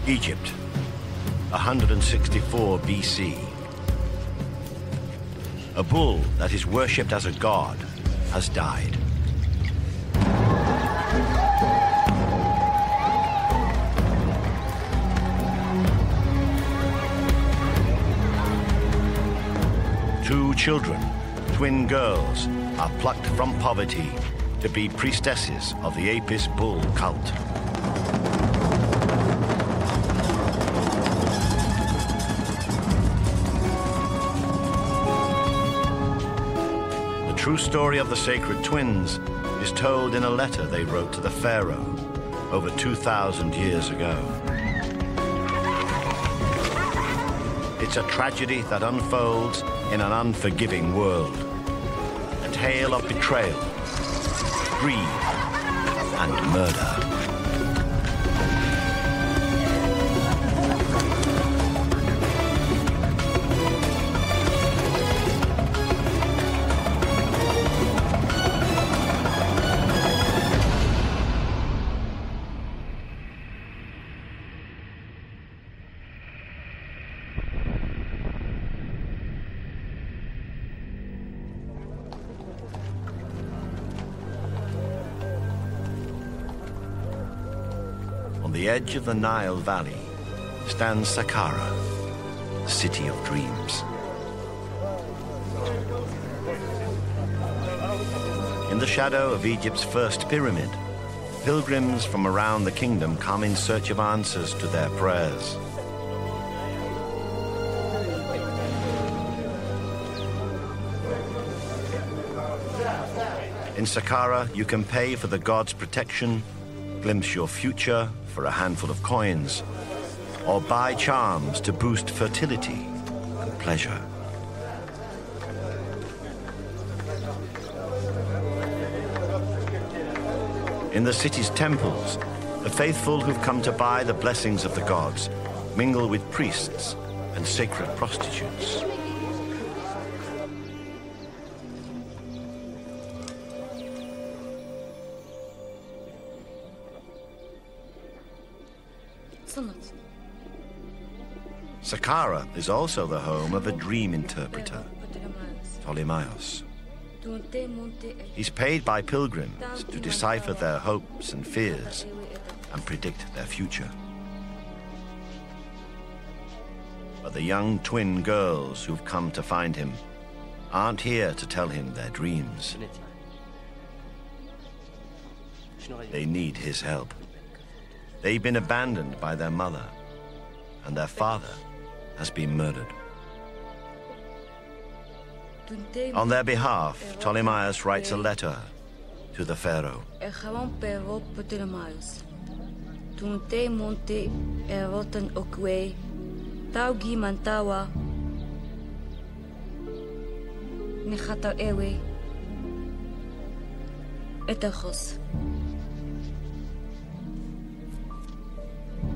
Egypt, 164 BC. A bull that is worshipped as a god has died. Two children, twin girls, are plucked from poverty to be priestesses of the Apis bull cult. The true story of the sacred twins is told in a letter they wrote to the pharaoh over 2,000 years ago. It's a tragedy that unfolds in an unforgiving world. A tale of betrayal, greed, and murder. On the edge of the Nile Valley stands Saqqara, the city of dreams. In the shadow of Egypt's first pyramid, pilgrims from around the kingdom come in search of answers to their prayers. In Saqqara, you can pay for the god's protection, glimpse your future for a handful of coins, or buy charms to boost fertility and pleasure. In the city's temples, the faithful who've come to buy the blessings of the gods mingle with priests and sacred prostitutes. Saqqara is also the home of a dream interpreter, Ptolemaios. He's paid by pilgrims to decipher their hopes and fears and predict their future. But the young twin girls who've come to find him aren't here to tell him their dreams. They need his help. They've been abandoned by their mother, and their father has been murdered. On their behalf, Ptolemaios writes a letter to the pharaoh.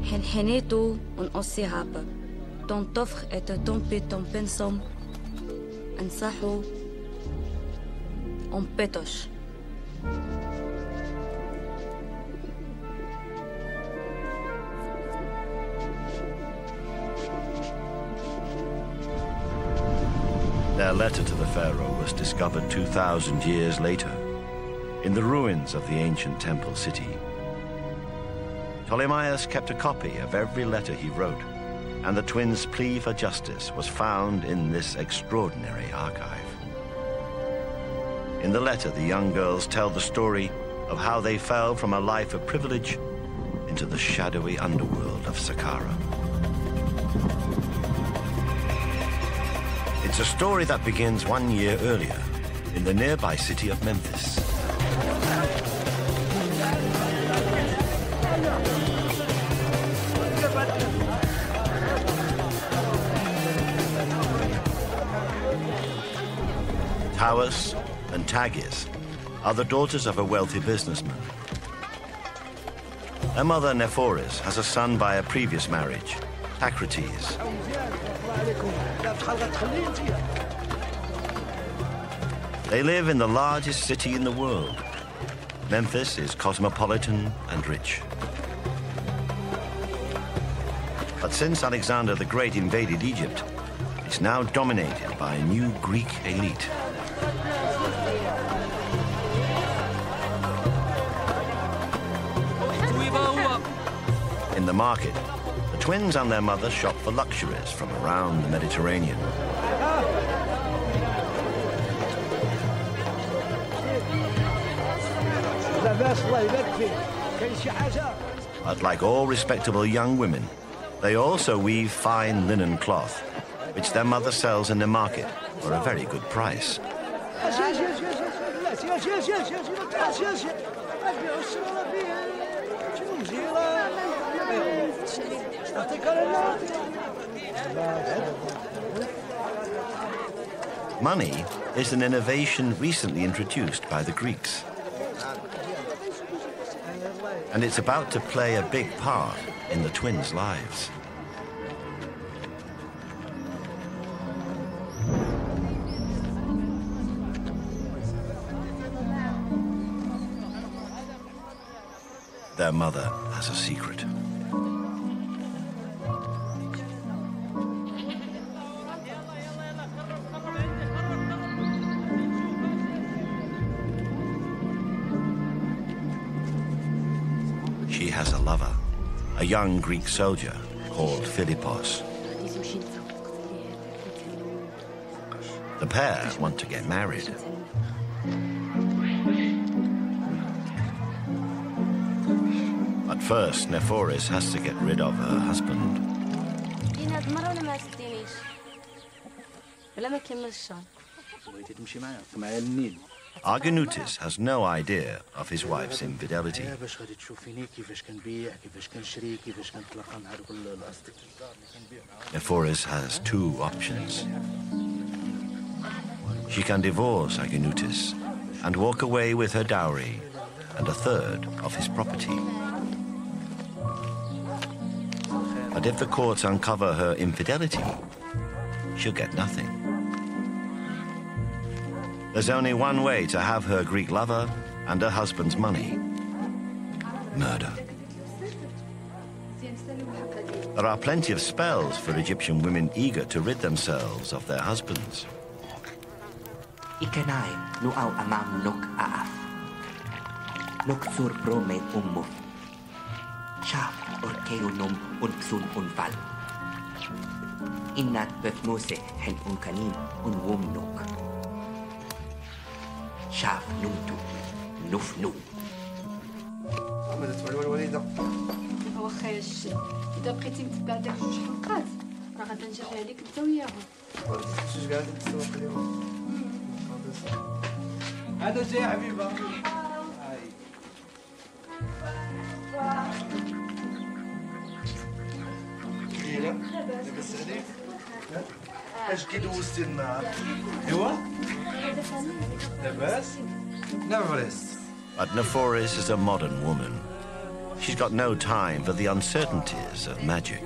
Henhenetu on ossihapa, ton tofch et tompi ton pensom, en sahu on petosh. Their letter to the pharaoh was discovered 2,000 years later in the ruins of the ancient temple city. Ptolemaios kept a copy of every letter he wrote, and the twins' plea for justice was found in this extraordinary archive. In the letter, the young girls tell the story of how they fell from a life of privilege into the shadowy underworld of Saqqara. It's a story that begins 1 year earlier in the nearby city of Memphis. Tawas and Tagis are the daughters of a wealthy businessman. Their mother, Nephoris, has a son by a previous marriage, Socrates. They live in the largest city in the world. Memphis is cosmopolitan and rich. But since Alexander the Great invaded Egypt, it's now dominated by a new Greek elite. In the market, the twins and their mother shop for luxuries from around the Mediterranean. But like all respectable young women, they also weave fine linen cloth, which their mother sells in the market for a very good price. Money is an innovation recently introduced by the Greeks. And it's about to play a big part in the twins' lives. Their mother has a secret. She has a lover, a young Greek soldier called Philippos. The pair want to get married. But first, Nephoris has to get rid of her husband. Argonautis has no idea of his wife's infidelity. Nephoris has two options. She can divorce Argonautis and walk away with her dowry and a third of his property. But if the courts uncover her infidelity, she'll get nothing. There's only one way to have her Greek lover and her husband's money: murder. There are plenty of spells for Egyptian women eager to rid themselves of their husbands. Ikanai nuaw amam nuk aaf. Nuk sur promet ummuf. Shaf orkeunum unpsun unfal. Innat befmose hen unkanim unwum nuk. شاف نمتو نفنو. عملت الوليدة. هو خير الشيء. إذا بقيتي متبع داك جوج حلقات راه غادا نجري عليك أنت وياهم. شوش قاعدين تسوق اليوم. هذا جاي حبيبة. كبيرة. لاباس عليك؟ اش كي دوزتي النهار؟ ايوا؟ لاباس؟ لاباس. But Nephoris is a modern woman. She's got no time for the uncertainties of magic.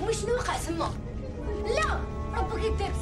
وشنو وقع تما؟ لا ربك يدير.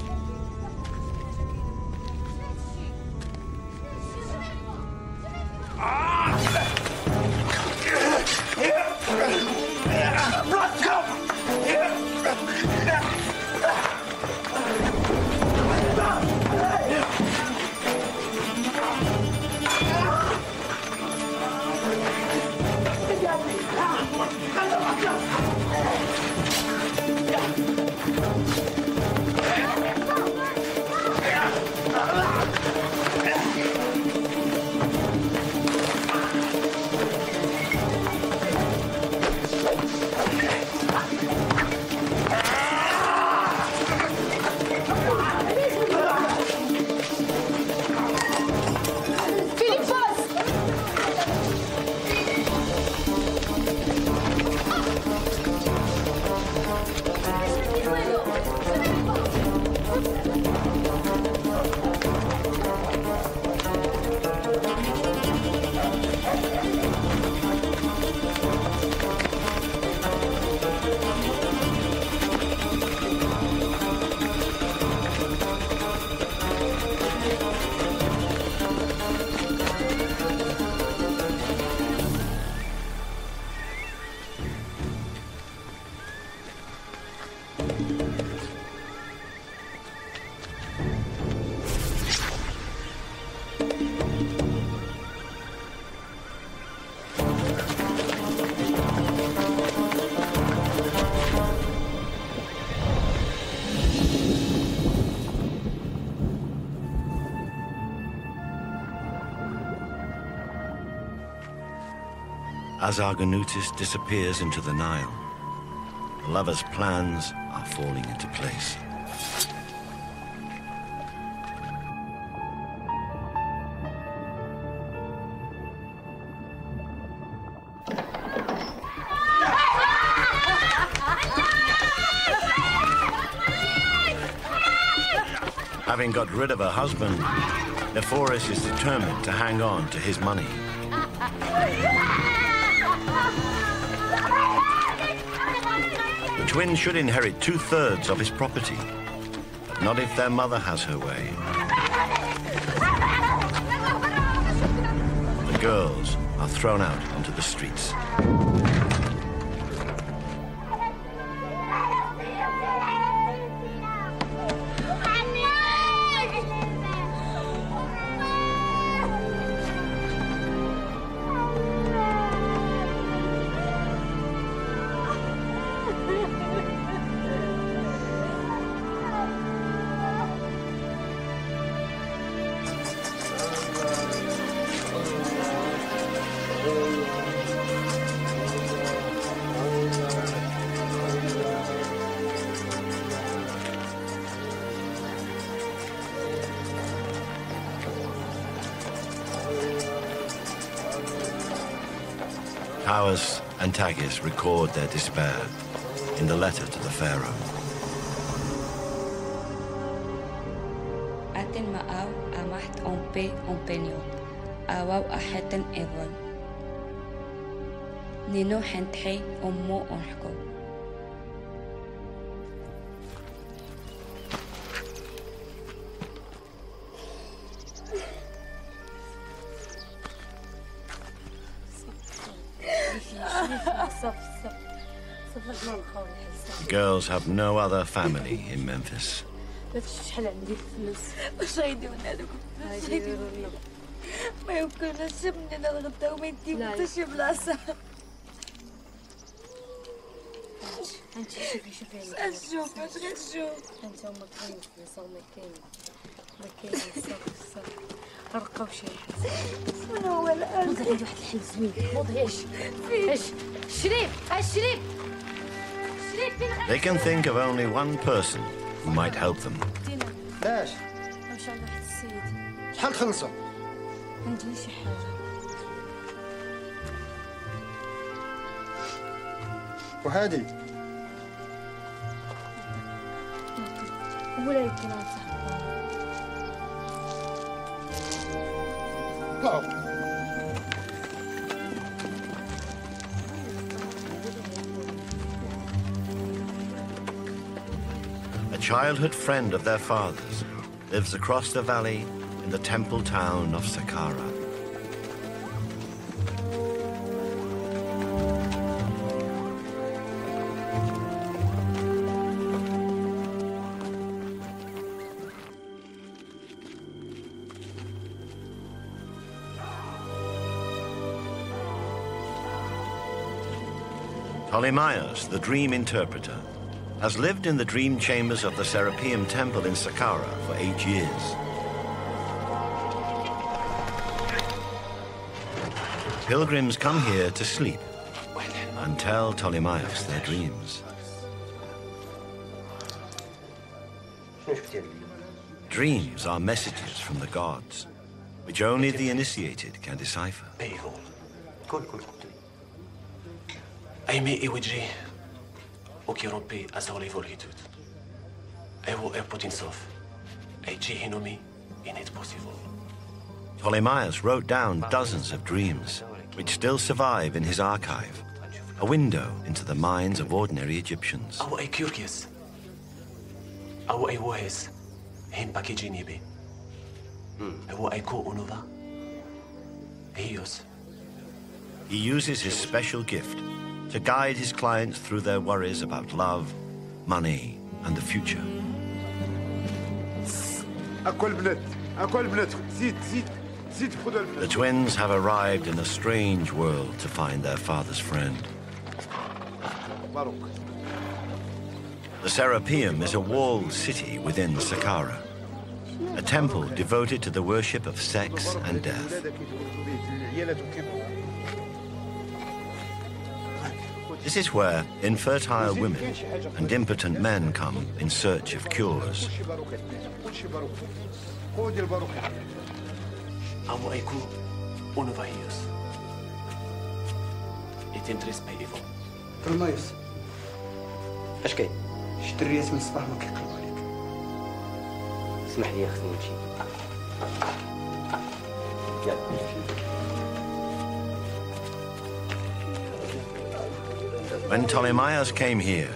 as Argonautis disappears into the Nile, the lovers' plans are falling into place. Having got rid of her husband, Nephoris is determined to hang on to his money. The twins should inherit 2/3 of his property, but not if their mother has her way. The girls are thrown out onto the streets. Taurus and Tagis record their despair in the letter to the pharaoh. Aten ma'aw amaht ompe ompeniot, awaw aheten evon. Nino henthe ommo onhko. The girls have no other family in Memphis. شحال عندي فلوس واش غيديرونا لكم واش غيديرونا ما يمكنناش مننا الغدا وما يديو حتى شي بلاصه انت شوفي نشوف واش غتشوف انت ما كاينش فلوس ما كاين صافي غنلقاو شي حاجه شنو هو الان موضي عندي واحد الحل زوين موضي اش شريف They can think of only one person who might help them. لاش مشى عند واحد السيد شحال تخلصوا؟ عندي شي حاجه وهادي ولا يمكن صاحبها A childhood friend of their father's lives across the valley in the temple town of Saqqara. Ptolemaios, the dream interpreter, has lived in the dream chambers of the Serapeum temple in Saqqara for 8 years. Pilgrims come here to sleep and tell Ptolemaios their dreams. Dreams are messages from the gods, which only the initiated can decipher. Ptolemaios wrote down dozens of dreams, which still survive in his archive, a window into the minds of ordinary Egyptians. He uses his special gift to guide his clients through their worries about love, money, and the future. The twins have arrived in a strange world to find their father's friend. The Serapeum is a walled city within Saqqara, a temple devoted to the worship of sex and death. This is where infertile women and impotent men come in search of cures. بطليموس اش كاين؟ شفت الرياس من الصباح ما كيقلبوا عليك. اسمح لي خصني نمشي. When Ptolemaios came here,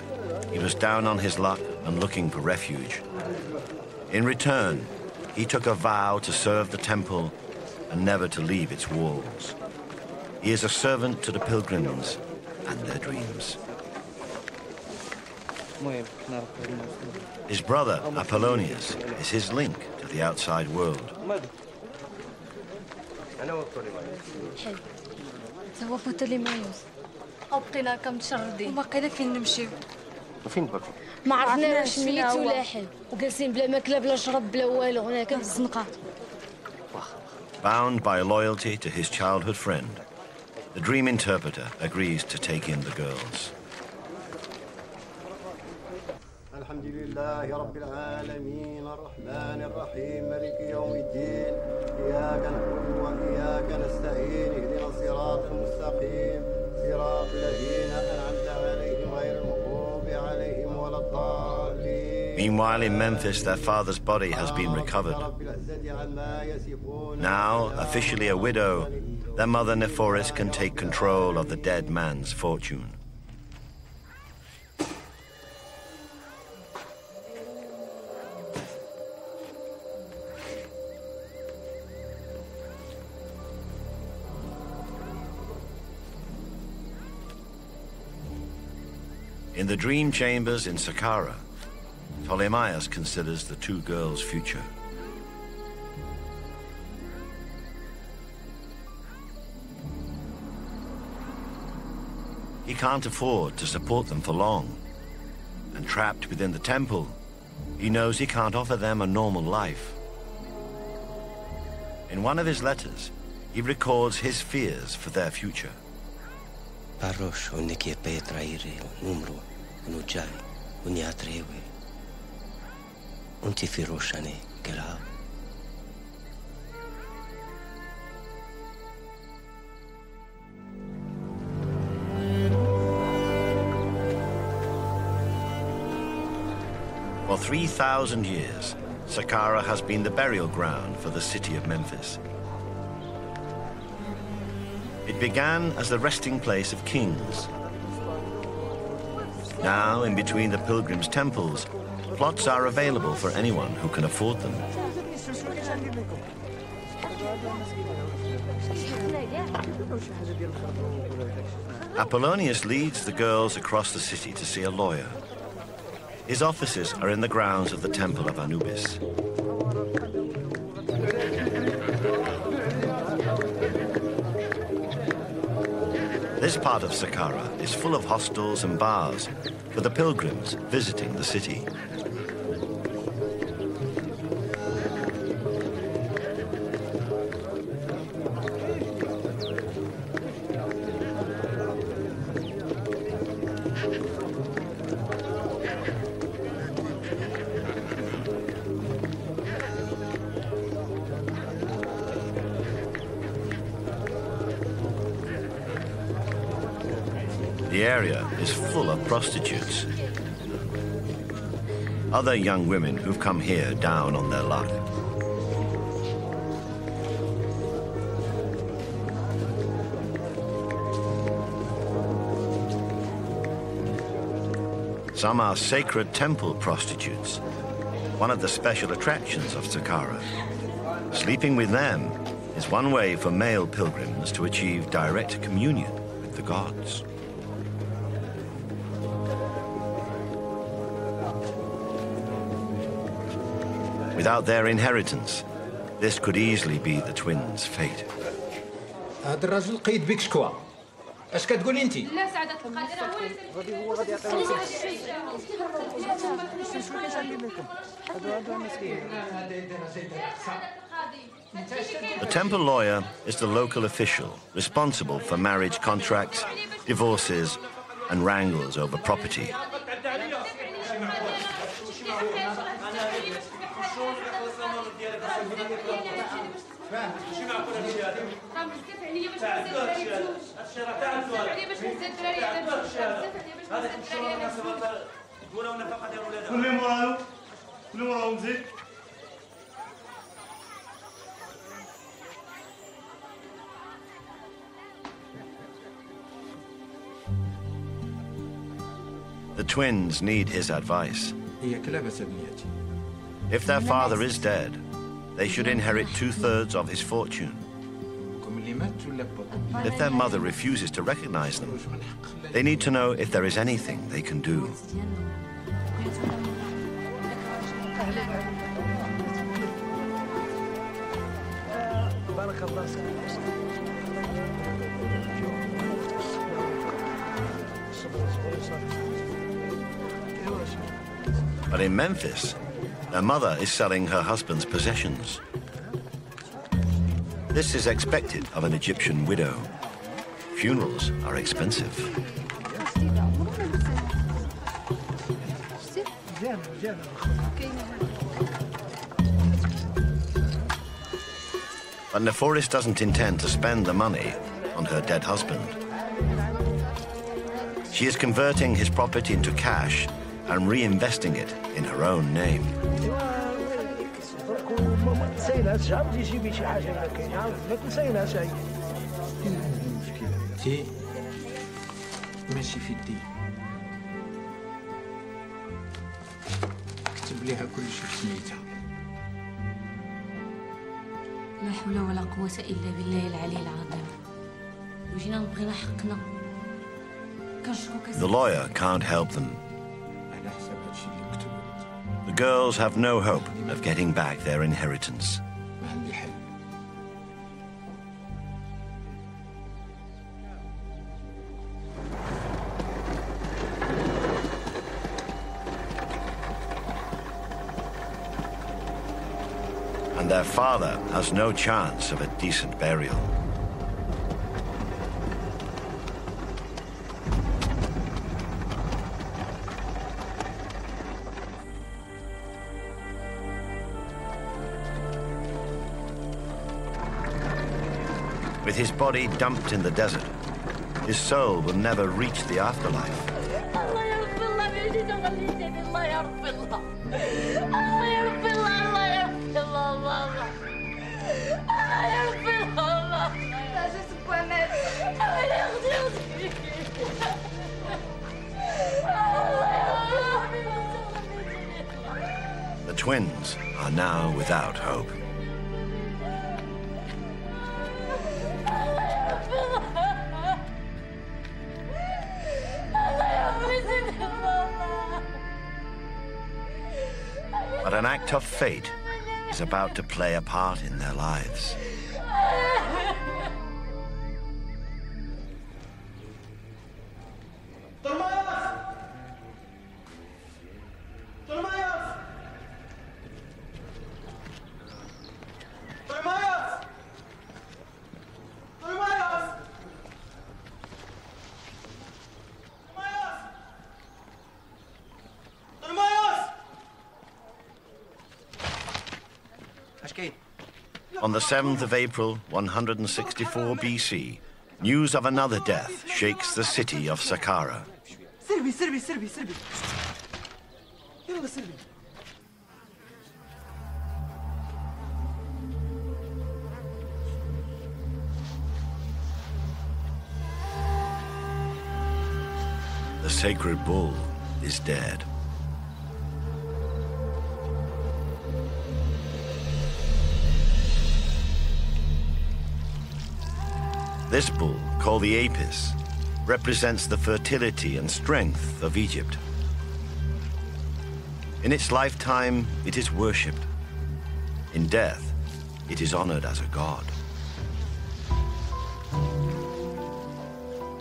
he was down on his luck and looking for refuge. In return, he took a vow to serve the temple and never to leave its walls. He is a servant to the pilgrims and their dreams. His brother, Apollonius, is his link to the outside world. هو بطليموس. بقينا كمتشردين. وباقينا فين نمشيو؟ وفين بركو؟ ما عرفنا واش ميت ولا حل، وجالسين بلا ماكله بلا شرب بلا والو هناك في الزنقه. Bound by loyalty to his childhood friend, the dream interpreter agrees to take in the girls. الحمد لله رب العالمين الرحمن الرحيم مالك يوم الدين إياك نعبد وإياك نستعين اهدنا الصراط المستقيم صراط الذين أنعمت عليهم غير المغضوب عليهم ولا الضالين. Meanwhile, in Memphis, their father's body has been recovered. Now, officially a widow, their mother Nephoris can take control of the dead man's fortune. In the dream chambers in Saqqara, Ptolemaios considers the two girls' future. He can't afford to support them for long, and trapped within the temple, he knows he can't offer them a normal life. In one of his letters, he records his fears for their future. For 3,000 years, Saqqara has been the burial ground for the city of Memphis. It began as the resting place of kings. Now, in between the pilgrims' temples, plots are available for anyone who can afford them. Apollonius leads the girls across the city to see a lawyer. His offices are in the grounds of the temple of Anubis. This part of Saqqara is full of hostels and bars for the pilgrims visiting the city. The area is full of prostitutes. Other young women who've come here down on their luck. Some are sacred temple prostitutes, one of the special attractions of Saqqara. Sleeping with them is one way for male pilgrims to achieve direct communion with the gods. Without their inheritance, this could easily be the twins' fate. هذا الرجل قيد بك شكوى. اش كتقولي انت؟ لا سعادة القادر هو اللي The temple lawyer is the local official responsible for marriage contracts, divorces, and wrangles over property. The twins need his advice. If their father is dead, they should inherit 2/3 of his fortune. If their mother refuses to recognize them, they need to know if there is anything they can do. But in Memphis, their mother is selling her husband's possessions. This is expected of an Egyptian widow. Funerals are expensive. But Neforis doesn't intend to spend the money on her dead husband. She is converting his property into cash and reinvesting it in her own name. ماشي في الدين اكتب ليها كل شيء بسميتها. لا حول ولا قوة إلا بالله العلي العظيم. وجينا نبغينا حقنا. The lawyer can't help them. The girls have no hope of getting back their inheritance. And their father has no chance of a decent burial. With his body dumped in the desert, his soul will never reach the afterlife. The twins are now without hope. But an act of fate is about to play a part in their lives. On the 7th of April, 164 BC, news of another death shakes the city of Saqqara. The sacred bull is dead. This bull, called the Apis, represents the fertility and strength of Egypt. In its lifetime, it is worshipped. In death, it is honored as a god.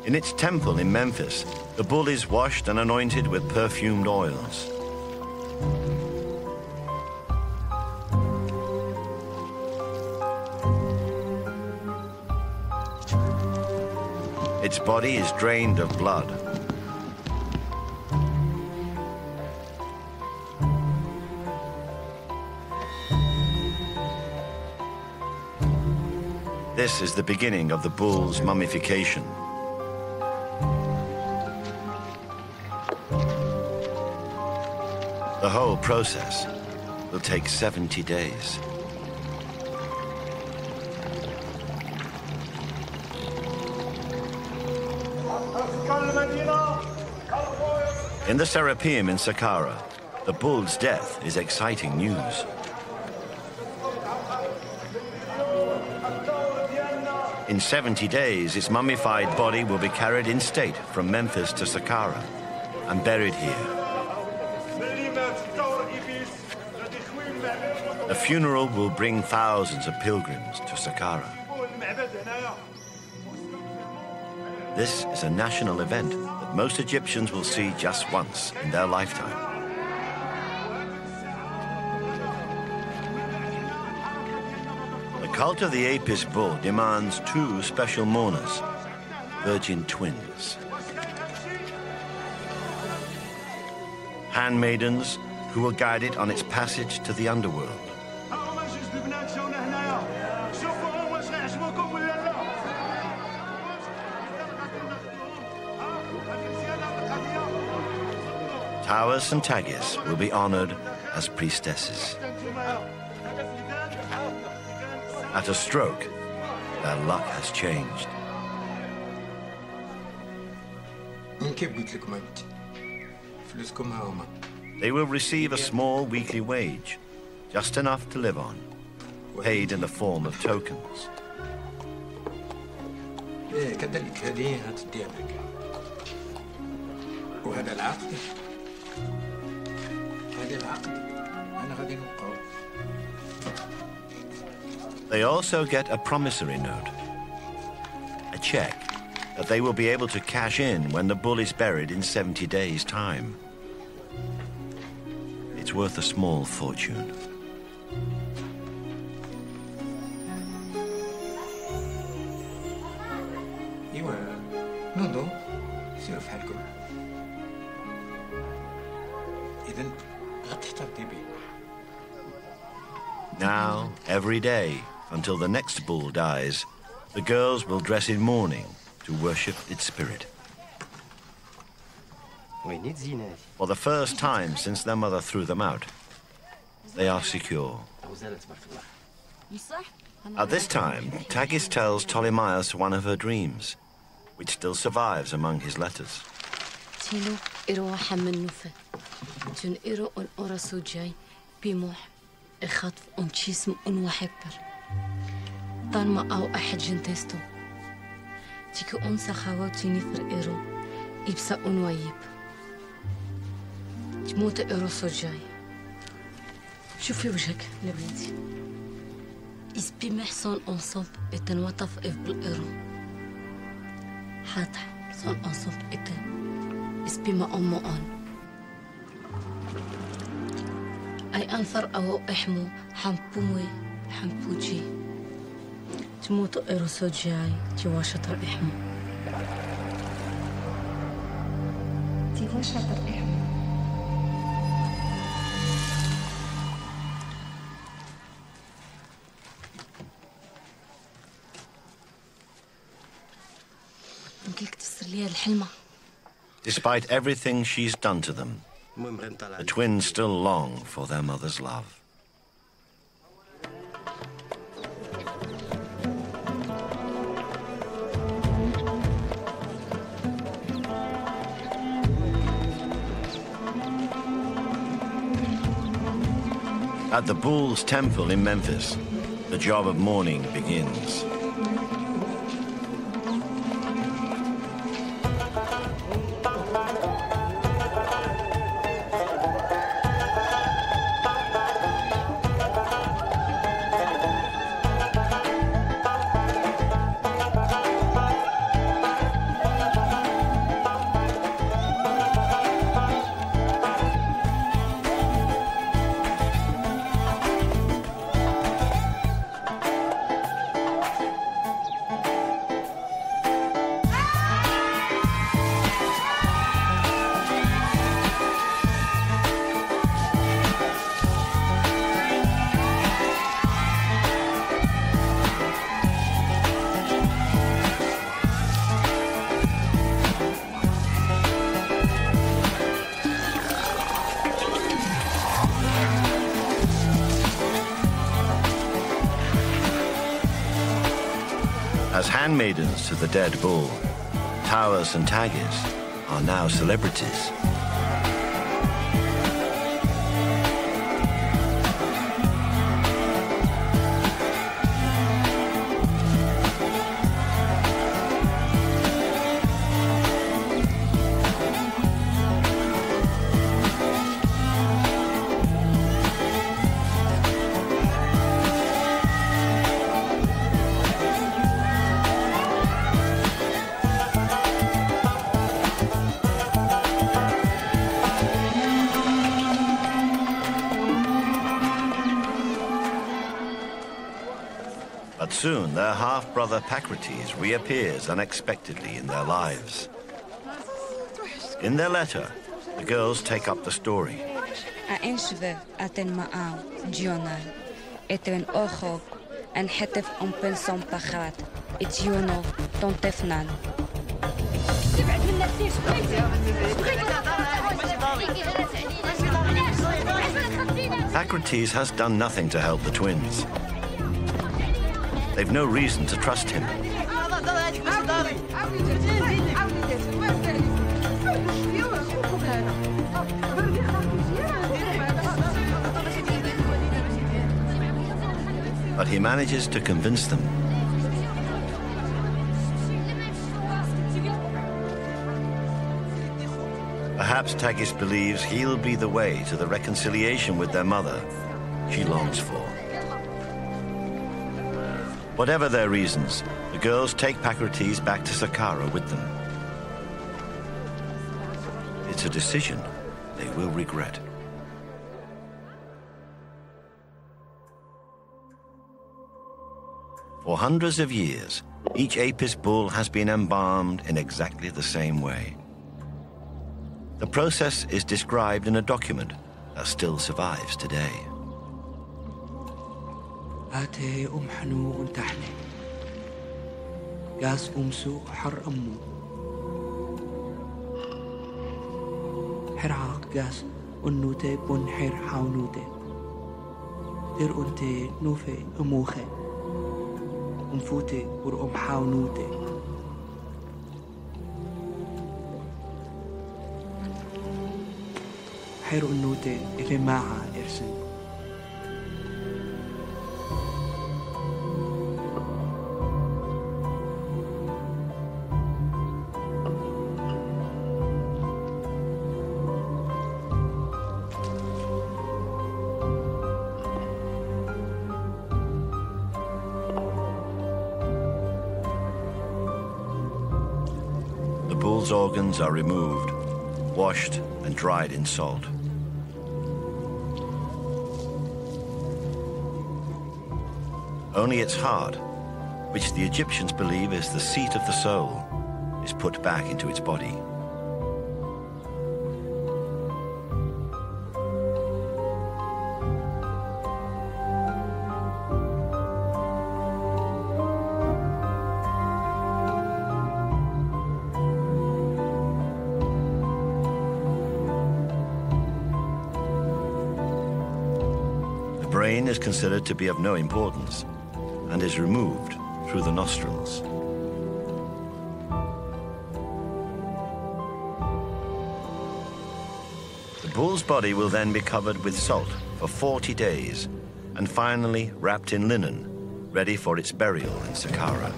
In its temple in Memphis, the bull is washed and anointed with perfumed oils. Its body is drained of blood, This is the beginning of the bull's mummification. The whole process will take 70 days. In the Serapeum in Saqqara, the bull's death is exciting news. In 70 days, its mummified body will be carried in state from Memphis to Saqqara and buried here. The funeral will bring thousands of pilgrims to Saqqara. This is a national event that most Egyptians will see just once in their lifetime. The cult of the Apis bull demands two special mourners, virgin twins. Handmaidens who will guide it on its passage to the underworld. Tawis and Tagis will be honored as priestesses. At a stroke, their luck has changed. They will receive a small weekly wage, just enough to live on, paid in the form of tokens. They also get a promissory note, a check that they will be able to cash in when the bull is buried in 70 days' time. It's worth a small fortune. Now, every day, until the next bull dies, the girls will dress in mourning to worship its spirit. For the first time since their mother threw them out, they are secure. At this time, Tagis tells Ptolemaios one of her dreams, which still survives among his letters. تموت إيروسو جاي. شوفي وجهك لبنتي. إسبي محصن أنصب إتنوطف إف بالإيرو. حاتح صن أنصب إتن. إسبي ما أمو أن. أي أنفر أو إحمو حمبومي حمبوجي. تموت إيروسو جاي تيواشطر إحمو. تيواشطر إحمو. Despite everything she's done to them, the twins still long for their mother's love. At the Bull's Temple in Memphis, the job of mourning begins. As handmaidens to the dead bull, Towers and Taggis are now celebrities. Soon, their half-brother Pacrates reappears unexpectedly in their lives. In their letter, the girls take up the story. Pacrates has done nothing to help the twins. They've no reason to trust him. But he manages to convince them. Perhaps Taggis believes he'll be the way to the reconciliation with their mother she longs for. Whatever their reasons, the girls take Pacrates back to Saqqara with them. It's a decision they will regret. For hundreds of years, each Apis bull has been embalmed in exactly the same way. The process is described in a document that still survives today. آتي حنو تحني قاس سوق حر أمو حر عاق قاس ونوتي بن حر حاونوتي تر أنتي نوفي أموخي أمفوتي ور حاونوتي حر أنوتي إفي معا إرسن Organs are removed, washed and dried in salt. Only its heart, which the Egyptians believe is the seat of the soul, is put back into its body. Is considered to be of no importance and is removed through the nostrils. The bull's body will then be covered with salt for 40 days and finally wrapped in linen, ready for its burial in Saqqara.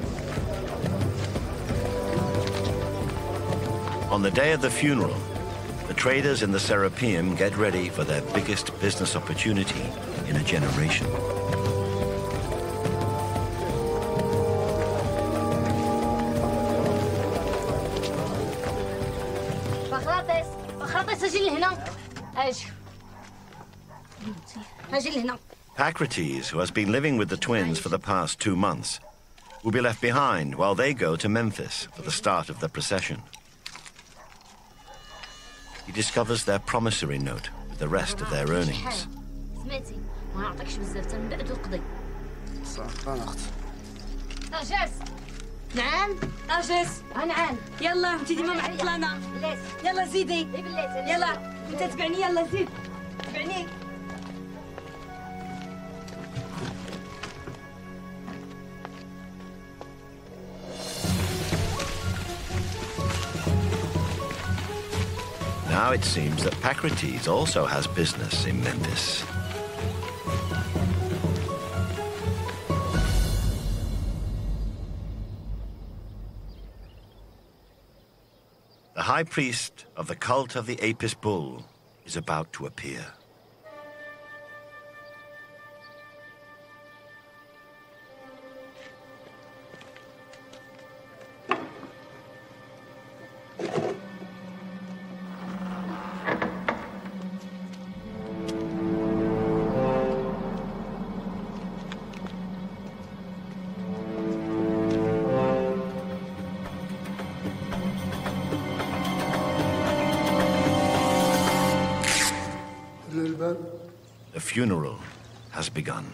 On the day of the funeral, the traders in the Serapeum get ready for their biggest business opportunity in a generation. Pacrates, who has been living with the twins for the past 2 months, will be left behind while they go to Memphis for the start of the procession. He discovers their promissory note with the rest of their earnings. ما نعطيكش بزاف تنبعدو القضي. صافي اخت. اجاس. نعم. اجاس. نعم. يلا انت ديما معطلانه. يلا زيدي. يلا انت تبعني يلا زيد. تبعني. Now it seems that Pacrites also has business in Memphis. The high priest of the cult of the Apis bull is about to appear. The funeral has begun.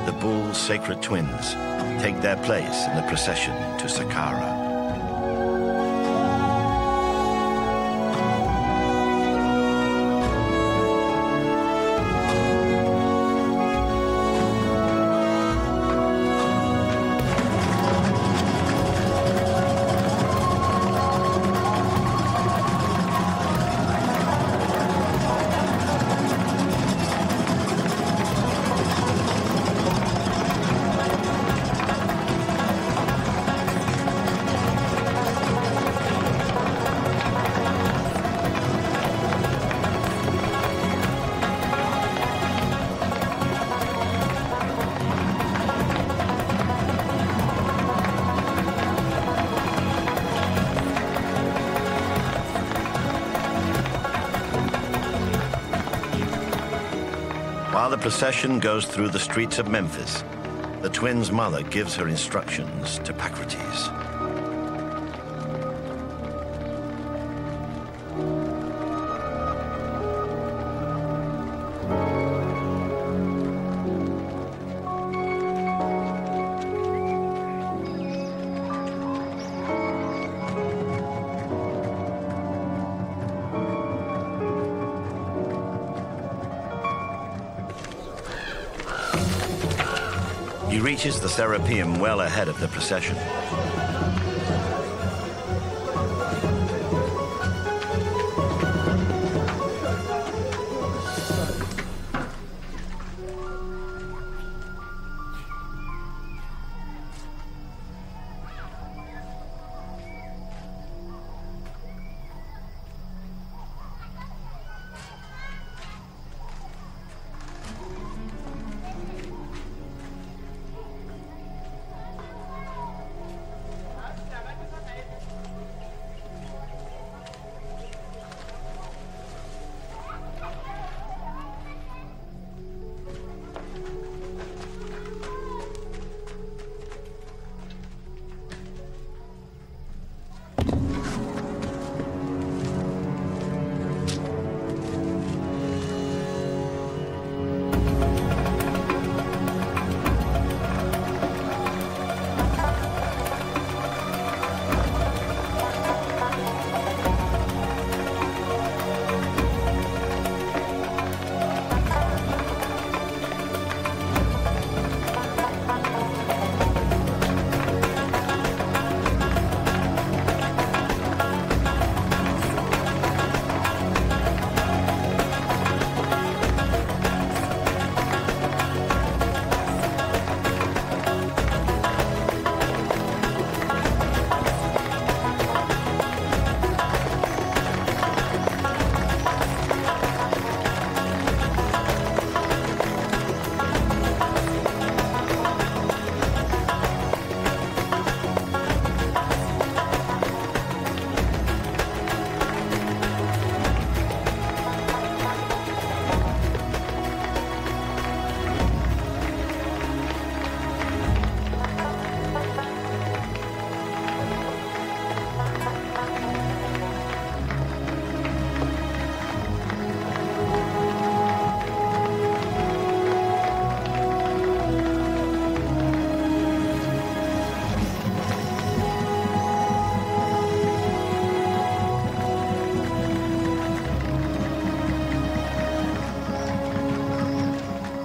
The bull's sacred twins take their place in the procession to Saqqara. While the procession goes through the streets of Memphis, the twins' mother gives her instructions to Pacrites. He reaches the Serapeum well ahead of the procession.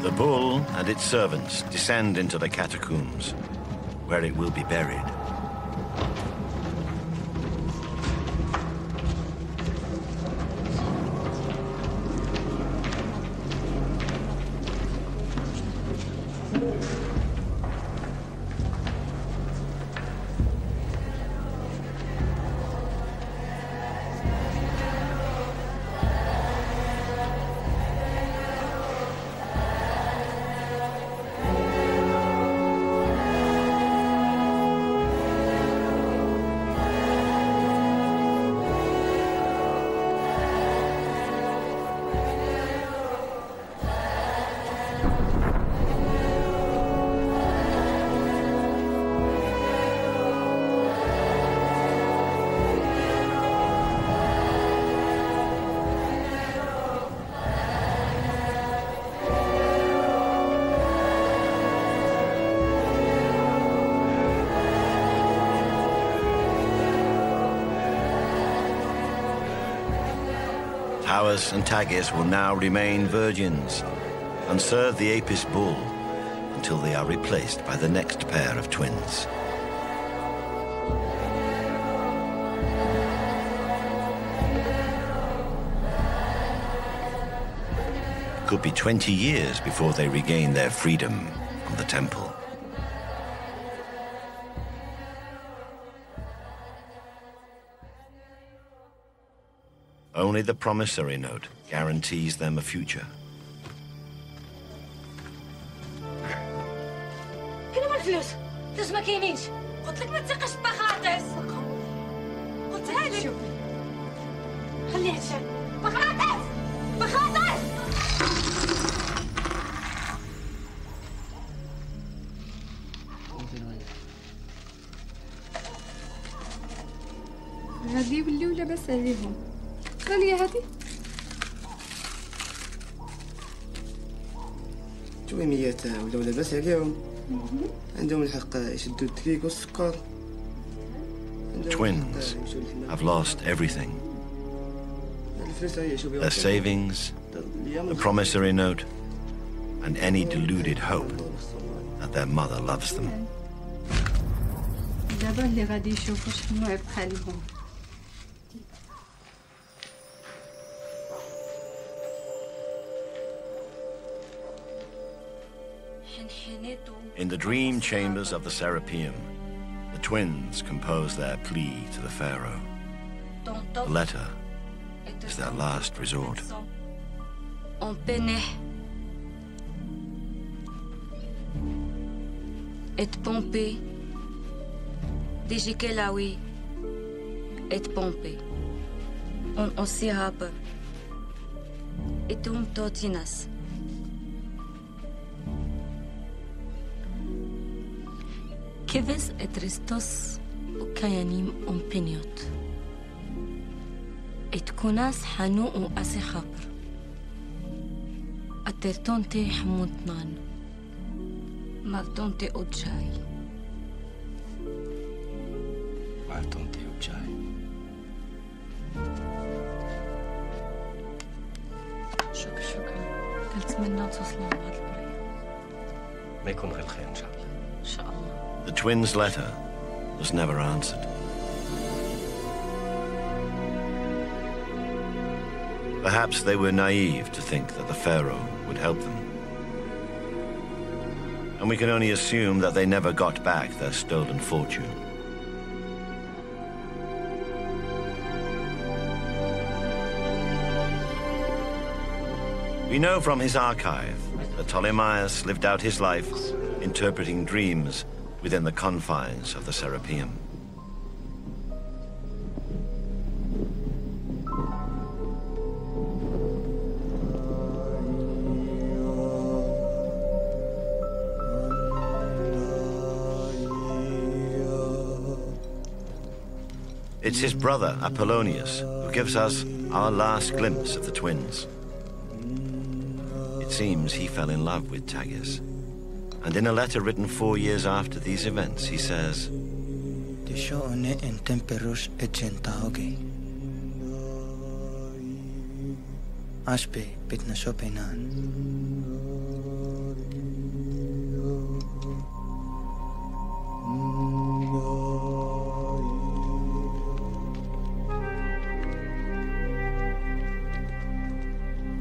The bull and its servants descend into the catacombs, where it will be buried. Towers and Taggis will now remain virgins and serve the Apis bull until they are replaced by the next pair of twins. It could be 20 years before they regain their freedom from the temple. Only the promissory note guarantees them a future. هنا ما الفلوس؟ فلوس ما كاينينش. قلت لك ما تثقش بخاطس. قلتها لك. شوفي. خليها تشعل. بخاطس! بخاطس! هذه واللي ولا بس عليهم. غالية هذه؟ تويميات ولا لاباس عليهم. عندهم الحق يشدوا الدقيق والسكر. Twins have lost everything. Their savings, the promissory note, and any deluded hope that their mother loves them. دابا اللي غادي يشوفوا شنو يبقى لهم. In the dream chambers of the Serapeum, the twins compose their plea to the pharaoh. The letter is their last resort. Et pompé, digikelawi, et pompé. On osihaba, etum totinas. Kivis et ristos ukayanim ompiniot. Et kunas hanu u asihapr. Atertonte hamutnan. Maltonte ojai. Maltonte ojai. شكرا. قلت منا توصلوا لهاد البرية. ما يكون غير الخير إن شاء الله. إن شاء الله. The twins' letter was never answered. Perhaps they were naive to think that the pharaoh would help them. And we can only assume that they never got back their stolen fortune. We know from his archive that Ptolemaeus lived out his life interpreting dreams within the confines of the Serapeum. It's his brother, Apollonius, who gives us our last glimpse of the twins. It seems he fell in love with Taggis. And in a letter written 4 years after these events, he says,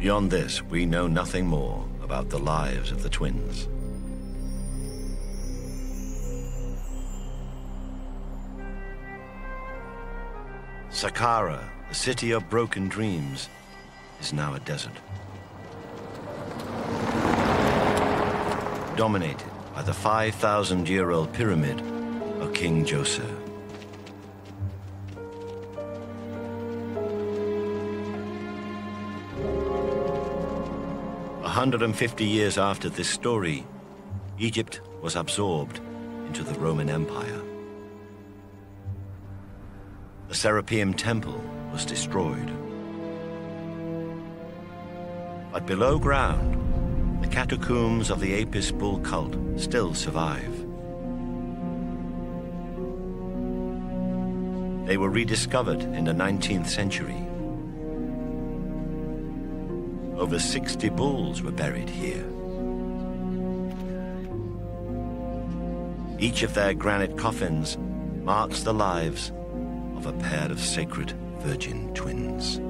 Beyond this, we know nothing more about the lives of the twins. Saqqara, the city of broken dreams, is now a desert. Dominated by the 5,000-year-old pyramid of King Djoser. A 150 years after this story, Egypt was absorbed into the Roman Empire. The Serapeum Temple was destroyed. But below ground, the catacombs of the Apis bull cult still survive. They were rediscovered in the 19th century. Over 60 bulls were buried here. Each of their granite coffins marks the lives of a pair of sacred virgin twins.